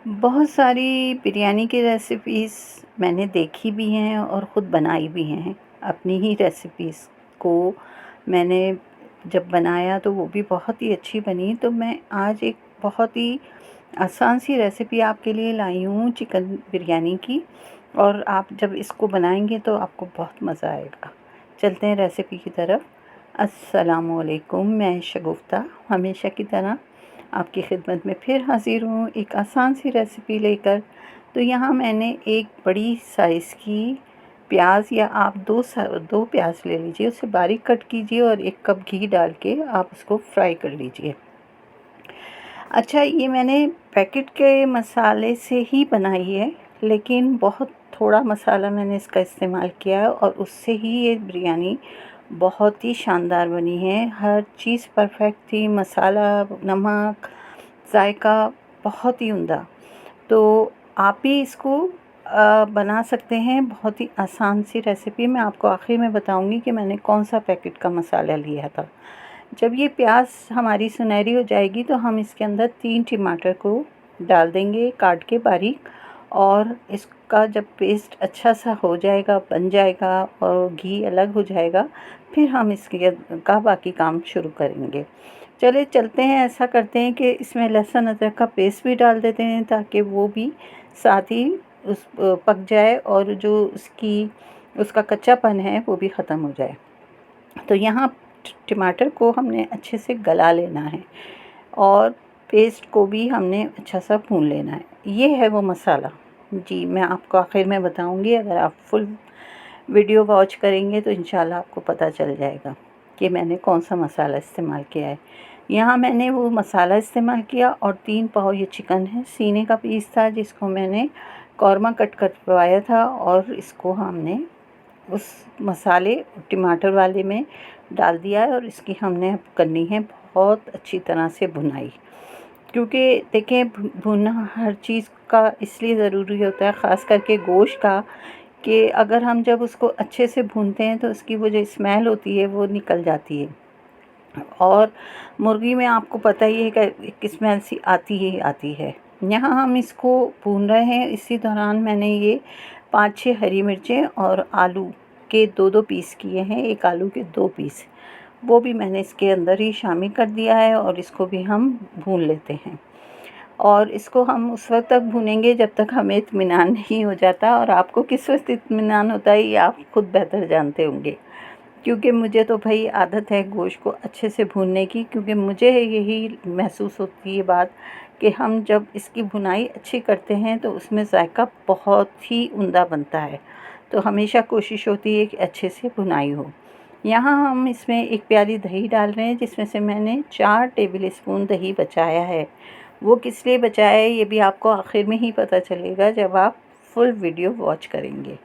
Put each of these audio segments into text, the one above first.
बहुत सारी बिरयानी की रेसिपीज़ मैंने देखी भी हैं और ख़ुद बनाई भी हैं। अपनी ही रेसिपीज़ को मैंने जब बनाया तो वो भी बहुत ही अच्छी बनी। तो मैं आज एक बहुत ही आसान सी रेसिपी आपके लिए लाई हूँ चिकन बिरयानी की, और आप जब इसको बनाएंगे तो आपको बहुत मज़ा आएगा। चलते हैं रेसिपी की तरफ। अस्सलामुअलैकुम, मैं शगुफ्ता हमेशा की तरह आपकी खिदमत में फिर हाज़िर हूँ एक आसान सी रेसिपी लेकर। तो यहाँ मैंने एक बड़ी साइज़ की प्याज, या आप दो प्याज ले लीजिए, उसे बारीक कट कीजिए और 1 कप घी डाल के आप उसको फ्राई कर लीजिए। अच्छा, ये मैंने पैकेट के मसाले से ही बनाई है, लेकिन बहुत थोड़ा मसाला मैंने इसका इस्तेमाल किया है और उससे ही ये बिरयानी बहुत ही शानदार बनी है। हर चीज़ परफेक्ट थी, मसाला, नमक, जायका बहुत ही उम्दा। तो आप भी इसको बना सकते हैं। बहुत ही आसान सी रेसिपी। मैं आपको आखिर में बताऊंगी कि मैंने कौन सा पैकेट का मसाला लिया था। जब ये प्याज हमारी सुनहरी हो जाएगी तो हम इसके अंदर 3 टमाटर को डाल देंगे काट के बारीक, और इसका जब पेस्ट अच्छा सा हो जाएगा, बन जाएगा और घी अलग हो जाएगा, फिर हम इसके का बाकी काम शुरू करेंगे। चलिए चलते हैं, ऐसा करते हैं कि इसमें लहसुन अदरक का पेस्ट भी डाल देते हैं ताकि वो भी साथ ही पक जाए और जो उसका कच्चापन है वो भी ख़त्म हो जाए। तो यहाँ टमाटर को हमने अच्छे से गला लेना है और पेस्ट को भी हमने अच्छा सा भून लेना है। ये है वो मसाला। जी, मैं आपको आखिर में बताऊंगी। अगर आप फुल वीडियो वॉच करेंगे तो इंशाल्लाह आपको पता चल जाएगा कि मैंने कौन सा मसाला इस्तेमाल किया है। यहाँ मैंने वो मसाला इस्तेमाल किया और 3 पाव ये चिकन है, सीने का पीस था जिसको मैंने कौरमा कट करवाया था, और इसको हमने उस मसाले टमाटर वाले में डाल दिया है और इसकी हमने अब करनी है बहुत अच्छी तरह से भुनाई। क्योंकि देखें, भुनना हर चीज़ का इसलिए ज़रूरी होता है, ख़ास करके गोश्त का, कि अगर हम जब उसको अच्छे से भूनते हैं तो उसकी वो जो स्मेल होती है वो निकल जाती है। और मुर्गी में आपको पता ही है कि एक स्मेल सी आती ही आती है। यहाँ हम इसको भून रहे हैं। इसी दौरान मैंने ये 5-6 हरी मिर्चें और आलू के 2-2 पीस किए हैं, एक आलू के 2 पीस, वो भी मैंने इसके अंदर ही शामिल कर दिया है और इसको भी हम भून लेते हैं। और इसको हम उस वक्त तक भूनेंगे जब तक हमें इत्मीनान नहीं हो जाता, और आपको किस वक्त इत्मीनान होता है ये आप खुद बेहतर जानते होंगे। क्योंकि मुझे तो भाई आदत है गोश्त को अच्छे से भूनने की, क्योंकि मुझे यही महसूस होती है बात कि हम जब इसकी भुनाई अच्छी करते हैं तो उसमें जायका बहुत ही उम्दा बनता है। तो हमेशा कोशिश होती है कि अच्छे से भुनाई हो। यहाँ हम इसमें एक प्याली दही डाल रहे हैं, जिसमें से मैंने 4 टेबल स्पून दही बचाया है। वो किस लिए बचाया है ये भी आपको आखिर में ही पता चलेगा जब आप फुल वीडियो वॉच करेंगे।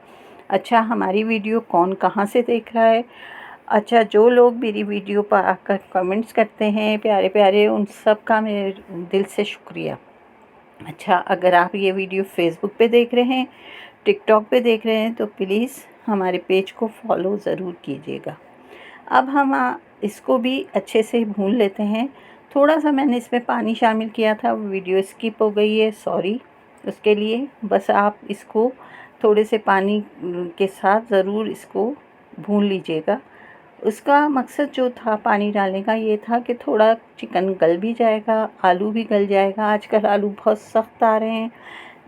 अच्छा, हमारी वीडियो कौन कहाँ से देख रहा है? अच्छा, जो लोग मेरी वीडियो पर आकर कमेंट्स करते हैं प्यारे प्यारे, उन सब का मेरे दिल से शुक्रिया। अच्छा, अगर आप ये वीडियो फेसबुक पे देख रहे हैं, टिकटॉक पे देख रहे हैं, तो प्लीज़ हमारे पेज को फॉलो ज़रूर कीजिएगा। अब हम इसको भी अच्छे से भून लेते हैं। थोड़ा सा मैंने इसमें पानी शामिल किया था, वो वीडियो स्किप हो गई है, सॉरी उसके लिए। बस आप इसको थोड़े से पानी के साथ ज़रूर इसको भून लीजिएगा। उसका मकसद जो था पानी डालने का ये था कि थोड़ा चिकन गल भी जाएगा, आलू भी गल जाएगा। आजकल आलू बहुत सख्त आ रहे हैं,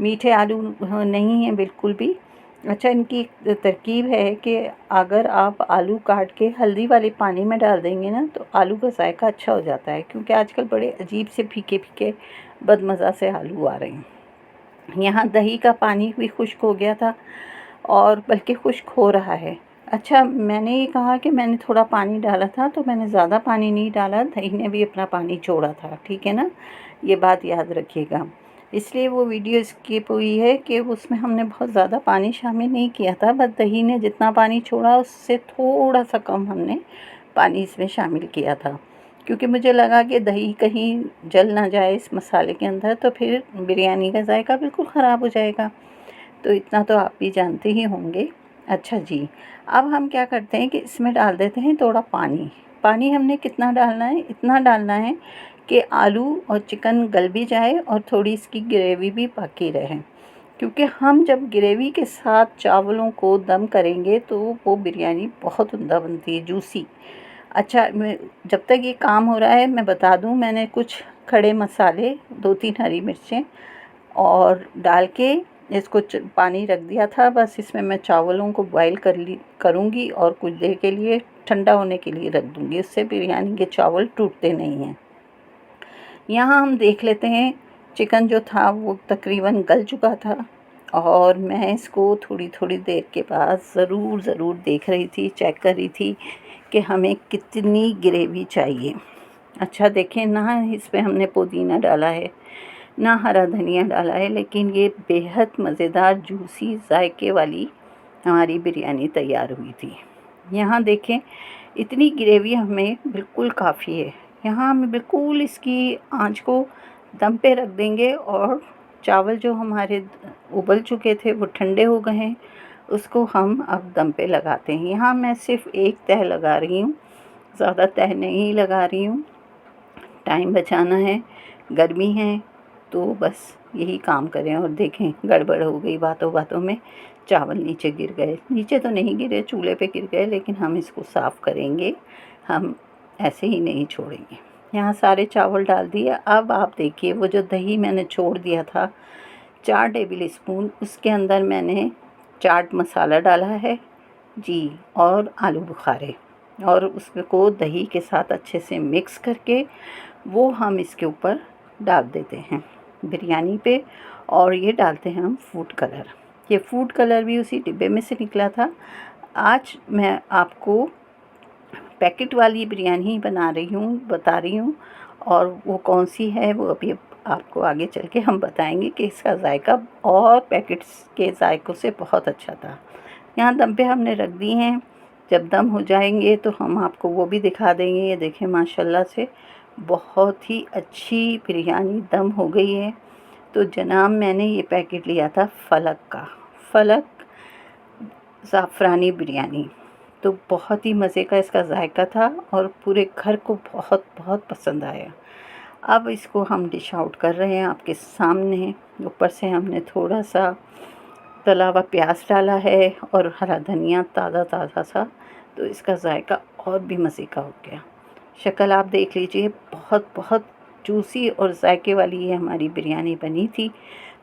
मीठे आलू नहीं हैं बिल्कुल भी। अच्छा, इनकी एक तरकीब है कि अगर आप आलू काट के हल्दी वाले पानी में डाल देंगे ना तो आलू का जायका अच्छा हो जाता है, क्योंकि आजकल बड़े अजीब से फीके फीके बदमज़ा से आलू आ रहे हैं। यहाँ दही का पानी भी खुश्क हो गया था, और बल्कि खुश्क हो रहा है। अच्छा, मैंने ये कहा कि मैंने थोड़ा पानी डाला था, तो मैंने ज़्यादा पानी नहीं डाला, दही ने भी अपना पानी छोड़ा था, ठीक है ना, ये बात याद रखिएगा। इसलिए वो वीडियो स्किप हुई है कि उसमें हमने बहुत ज़्यादा पानी शामिल नहीं किया था, बस दही ने जितना पानी छोड़ा उससे थोड़ा सा कम हमने पानी इसमें शामिल किया था, क्योंकि मुझे लगा कि दही कहीं जल ना जाए इस मसाले के अंदर, तो फिर बिरयानी का जायका बिल्कुल ख़राब हो जाएगा। तो इतना तो आप भी जानते ही होंगे। अच्छा जी, अब हम क्या करते हैं कि इसमें डाल देते हैं थोड़ा पानी। पानी हमने कितना डालना है? इतना डालना है कि आलू और चिकन गल भी जाए और थोड़ी इसकी ग्रेवी भी बाकी रहे, क्योंकि हम जब ग्रेवी के साथ चावलों को दम करेंगे तो वो बिरयानी बहुत उम्दा बनती है, जूसी। अच्छा, मैं जब तक ये काम हो रहा है मैं बता दूं, मैंने कुछ खड़े मसाले, 2-3 हरी मिर्चें और डाल के इसको पानी रख दिया था। बस इसमें मैं चावलों को बॉईल करूँगी और कुछ देर के लिए ठंडा होने के लिए रख दूँगी, उससे बिरयानी के चावल टूटते नहीं हैं। यहाँ हम देख लेते हैं, चिकन जो था वो तकरीबन गल चुका था और मैं इसको थोड़ी देर के बाद ज़रूर देख रही थी, चेक कर रही थी कि हमें कितनी ग्रेवी चाहिए। अच्छा देखें, ना इस पे हमने पुदीना डाला है, ना हरा धनिया डाला है, लेकिन ये बेहद मज़ेदार जूसी जायके वाली हमारी बिरयानी तैयार हुई थी। यहाँ देखें, इतनी ग्रेवी हमें बिल्कुल काफ़ी है। यहाँ हम बिल्कुल इसकी आंच को दम पे रख देंगे और चावल जो हमारे उबल चुके थे वो ठंडे हो गए हैं, उसको हम अब दम पे लगाते हैं। यहाँ मैं सिर्फ़ एक तह लगा रही हूँ, ज़्यादा तह नहीं लगा रही हूँ, टाइम बचाना है, गर्मी है तो बस यही काम करें। और देखें, गड़बड़ हो गई, बातों बातों में चावल नीचे गिर गए। नीचे तो नहीं गिरे, चूल्हे पे गिर गए, लेकिन हम इसको साफ़ करेंगे, हम ऐसे ही नहीं छोड़ेंगे। यहाँ सारे चावल डाल दिए। अब आप देखिए, वो जो दही मैंने छोड़ दिया था 4 टेबल स्पून, उसके अंदर मैंने चाट मसाला डाला है जी, और आलू बुखारे, और उसको दही के साथ अच्छे से मिक्स करके वो हम इसके ऊपर डाल देते हैं बिरयानी पे। और ये डालते हैं हम फूड कलर। ये फूड कलर भी उसी डिब्बे में से निकला था। आज मैं आपको पैकेट वाली बिरयानी बना रही हूँ, बता रही हूँ, और वो कौन सी है वो अभी आपको आगे चल के हम बताएंगे कि इसका जायका और पैकेट्स के जायकों से बहुत अच्छा था। यहाँ दम पे हमने रख दी हैं, जब दम हो जाएंगे तो हम आपको वो भी दिखा देंगे। ये देखें, माशाल्लाह से बहुत ही अच्छी बिरयानी दम हो गई है। तो जनाब, मैंने ये पैकेट लिया था फ़लक का, फ़लक ज़ाफ़रानी बिरयानी। तो बहुत ही मज़े का इसका जायका था और पूरे घर को बहुत बहुत पसंद आया। अब इसको हम डिश आउट कर रहे हैं आपके सामने। ऊपर से हमने थोड़ा सा तला हुआ प्याज डाला है और हरा धनिया ताज़ा सा, तो इसका जायका और भी मज़े का हो गया। शक्ल आप देख लीजिए, बहुत बहुत जूसी और जायके वाली ये हमारी बिरयानी बनी थी।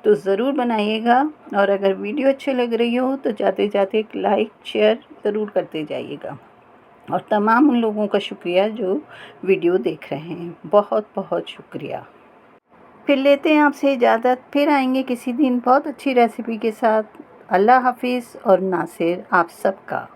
तो ज़रूर बनाइएगा, और अगर वीडियो अच्छी लग रही हो तो जाते जाते एक लाइक शेयर ज़रूर करते जाइएगा। और तमाम उन लोगों का शुक्रिया जो वीडियो देख रहे हैं, बहुत बहुत शुक्रिया। फिर लेते हैं आपसे इजाज़त, फिर आएंगे किसी दिन बहुत अच्छी रेसिपी के साथ। अल्लाह हाफिज़ और नासिर आप सबका।